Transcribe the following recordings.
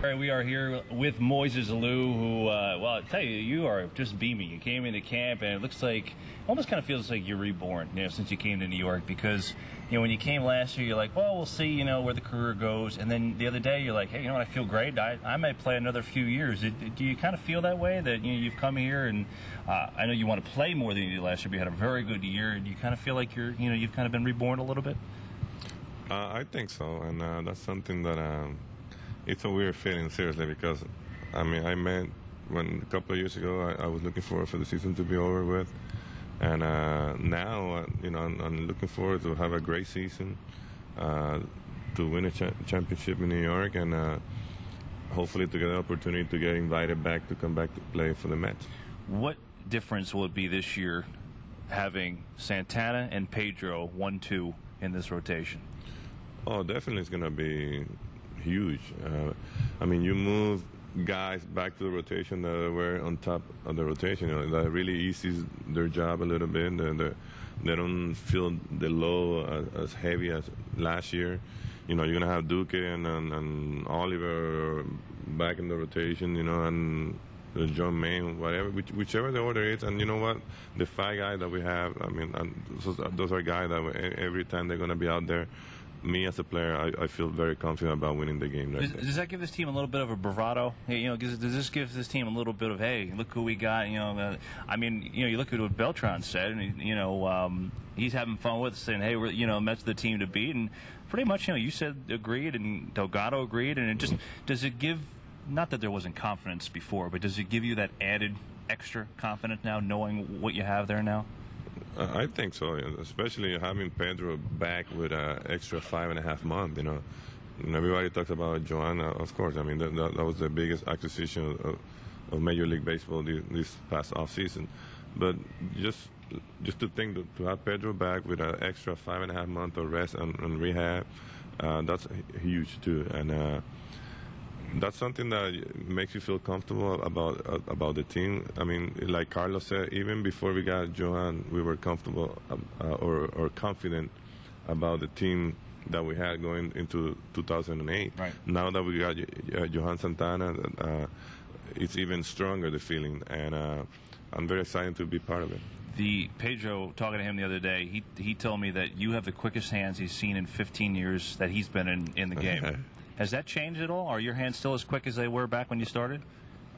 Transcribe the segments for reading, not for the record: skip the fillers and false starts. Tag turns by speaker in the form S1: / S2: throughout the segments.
S1: All right, we are here with Moises Alou, who, well, I'll tell you, you are just beaming. You came into camp, and it looks like, almost kind of feels like you're reborn, since you came to New York. Because, when you came last year, you're like, well, we'll see, where the career goes. And then the other day, you're like, hey, I feel great. I might play another few years. Do you kind of feel that way, that, you've come here, and I know you want to play more than you did last year, but you had a very good year. Do you kind of feel like you've kind of been reborn a little bit?
S2: I think so, and that's something that it's a weird feeling, seriously, because I meant when a couple of years ago I was looking forward for the season to be over with, and now I'm looking forward to have a great season, to win a championship in New York, and hopefully to get an opportunity to get invited back to come back to play for the Mets.
S1: What difference will it be this year having Santana and Pedro 1-2 in this rotation?
S2: Oh, definitely it's going to be huge. You move guys back to the rotation that were on top of the rotation. That really eases their job a little bit. They don't feel the load as heavy as last year. You're going to have Duque and Oliver back in the rotation, and John Maine, whichever the order is. And you know what? The five guys that we have, those are guys that every time they're going to be out there. Me as a player, I feel very confident about winning the game.
S1: Does that give this team a little bit of a bravado? Does this give this team a little bit of, hey, look who we got? You look at what Beltran said, and he's having fun with it, saying, hey, we're Mets the team to beat, and pretty much you said agreed, and Delgado agreed, and it just does it give, not that there wasn't confidence before, but does it give you that added extra confidence now, knowing what you have there now?
S2: I think so, especially having Pedro back with an extra 5.5 months. Everybody talks about Joanna, of course. That was the biggest acquisition of Major League Baseball this past offseason. But just to think to have Pedro back with an extra 5.5 months of rest and rehab, that's huge too. And that's something that makes you feel comfortable about the team. Like Carlos said, even before we got Johan, we were comfortable or confident about the team that we had going into 2008.
S1: Right.
S2: Now that we got Johan Santana, it's even stronger, the feeling, and I'm very excited to be part of it.
S1: The Pedro, talking to him the other day, he told me that you have the quickest hands he's seen in 15 years that he's been in the game. Has that changed at all? Are your hands still as quick as they were back when you started?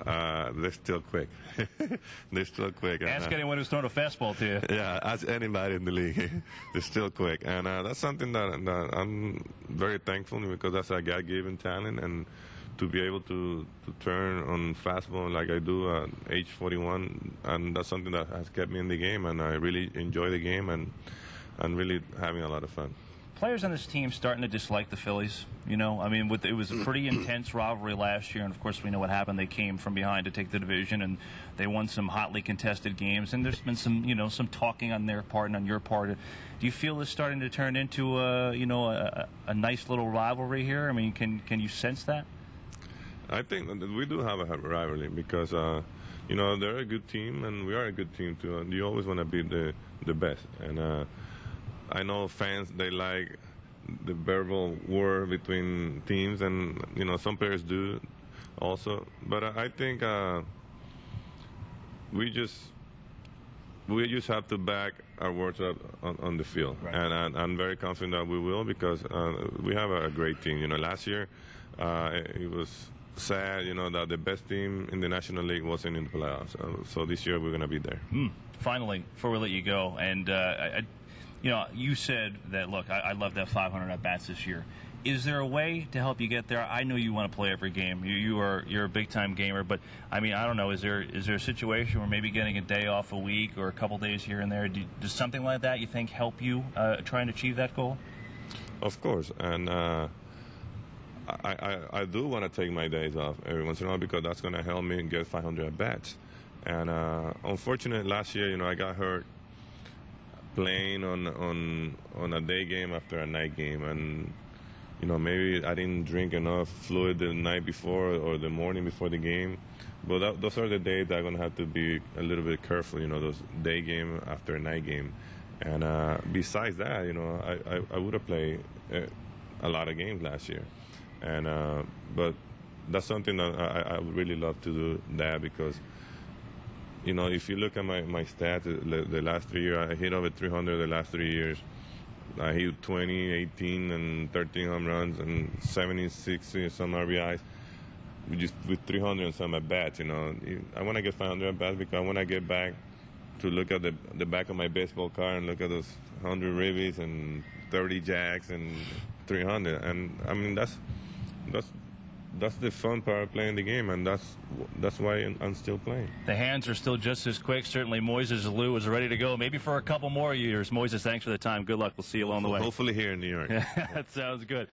S2: They're still quick. They're still quick.
S1: Ask anyone who's thrown a fastball to you.
S2: Yeah, ask anybody in the league. They're still quick. And that's something that I'm very thankful, because that's a God-given talent. And to be able to turn on fastball like I do at age 41, and that's something that has kept me in the game. And I really enjoy the game, and I'm really having a lot of fun.
S1: Players on this team starting to dislike the Phillies. It was a pretty intense rivalry last year, and of course we know what happened. They came from behind to take the division, and they won some hotly contested games. And there's been some talking on their part and on your part. Do you feel this starting to turn into a nice little rivalry here? Can you sense that?
S2: I think that we do have a rivalry because they're a good team and we are a good team too. And you always want to be the best. And I know fans, they like the verbal war between teams, and some players do also. But I think we just have to back our words up on the field,
S1: right.
S2: And I'm very confident that we will, because we have a great team. Last year it was sad, that the best team in the National League wasn't in the playoffs. So this year we're going to be there.
S1: Finally, before we let you go, and you said that, look, I love that 500 at-bats this year. Is there a way to help you get there? I know you want to play every game. You're a big-time gamer, but, I don't know, is there a situation where maybe getting a day off a week or a couple days here and there, does something like that, you think, help you try and achieve that goal?
S2: Of course, and I do want to take my days off every once in a while, because that's going to help me get 500 at-bats. And unfortunately, last year, I got hurt playing on a day game after a night game, and maybe I didn't drink enough fluid the night before or the morning before the game. But those are the days that I'm gonna have to be a little bit careful. Those day game after a night game. And besides that, I would have played a lot of games last year, and but that's something that I would really love to do that, because, you know, if you look at my stats, the last 3 years, I hit over 300 the last 3 years. I hit 20, 18, and 13 home runs and 76 some RBIs with 300 and some at bats. You know, I want to get 500 at bats because I want to get back to look at the back of my baseball card and look at those 100 ribbies and 30 jacks and 300. And I mean, that's the fun part of playing the game, and that's why I'm still playing.
S1: The hands are still just as quick. Certainly Moises Alou is ready to go, maybe for a couple more years. Moises, thanks for the time. Good luck. We'll see you along the way.
S2: Hopefully here in New York.
S1: That sounds good.